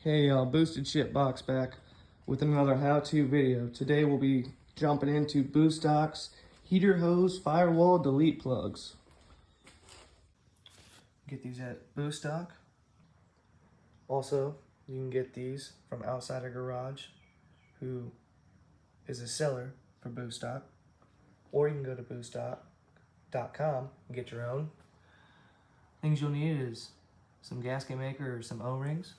Hey y'all, Boosted Shit Box back with another how-to video. Today we'll be jumping into Booststock's heater hose firewall delete plugs. Get these at Booststock. Also, you can get these from Outsider Garage, who is a seller for Booststock. Or you can go to booststock.com and get your own. Things you'll need is some gasket maker or some O-rings.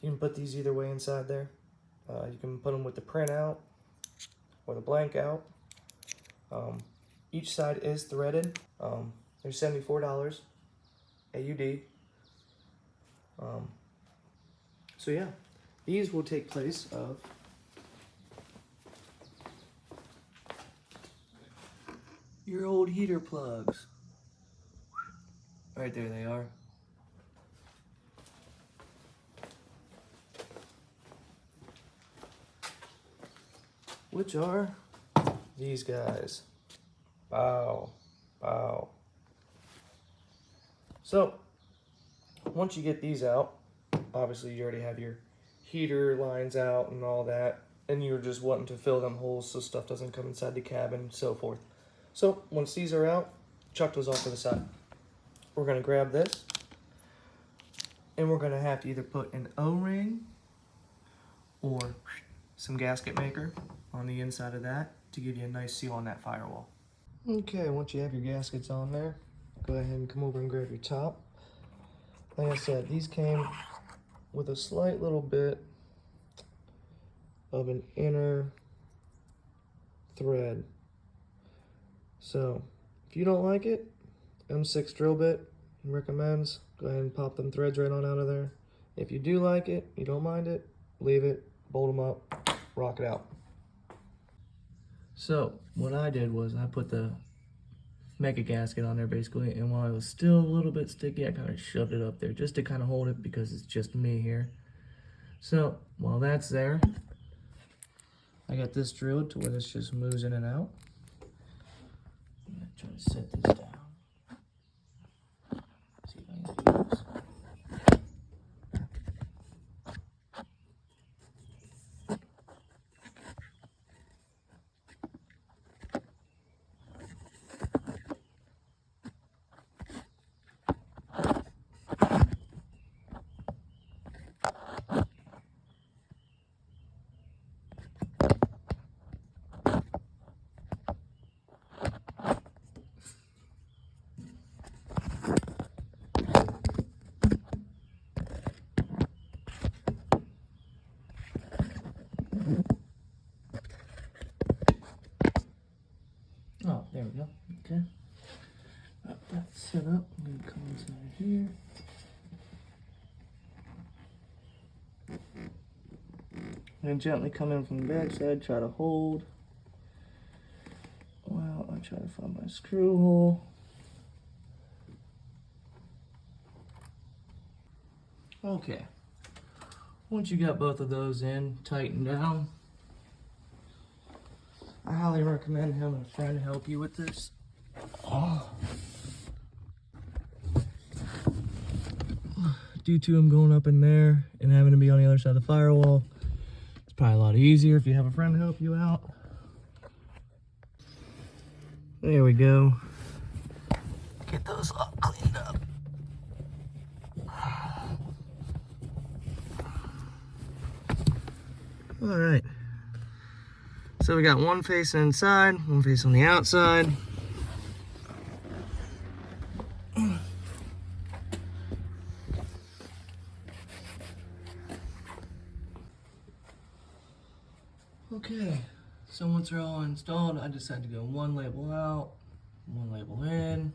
You can put these either way inside there. You can put them with the print out or the blank out. Each side is threaded. They're $74 AUD. So yeah, these will take place of your old heater plugs. Right there they are. Which are these guys. Bow, bow. So, once you get these out, obviously you already have your heater lines out and all that, and you're just wanting to fill them holes so stuff doesn't come inside the cabin and so forth. So, once these are out, chuck those off to the side. We're gonna grab this, and we're gonna have to either put an O-ring or some gasket maker on the inside of that to give you a nice seal on that firewall. Okay, once you have your gaskets on there, go ahead and come over and grab your top. Like I said, these came with a slight little bit of an inner thread. So, if you don't like it, M6 drill bit recommends, go ahead and pop them threads right on out of there. If you do like it, you don't mind it, leave it, bolt them up, rock it out. So what I did was I put the mega gasket on there basically, and while it was still a little bit sticky, I kind of shoved it up there just to kind of hold it because it's just me here. So while that's there, I got this drilled to where this just moves in and out. I'm gonna try to set this down. See if I can do this. Oh, there we go. Okay. Got that set up. I'm going to come inside here. And gently come in from the back side, try to hold while I try to find my screw hole. Okay. Once you got both of those in, tighten down. I highly recommend having a friend help you with this. Due to them going up in there and having to be on the other side of the firewall, it's probably a lot easier if you have a friend to help you out. There we go. Get those all cleaned up. All right. So we got one face inside, one face on the outside. Okay, so once they're all installed, I decided to go one label out, one label in,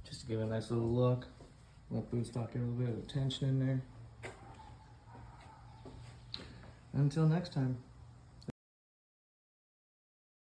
just to give it a nice little look. Let Booststock get a little bit of attention in there. Until next time.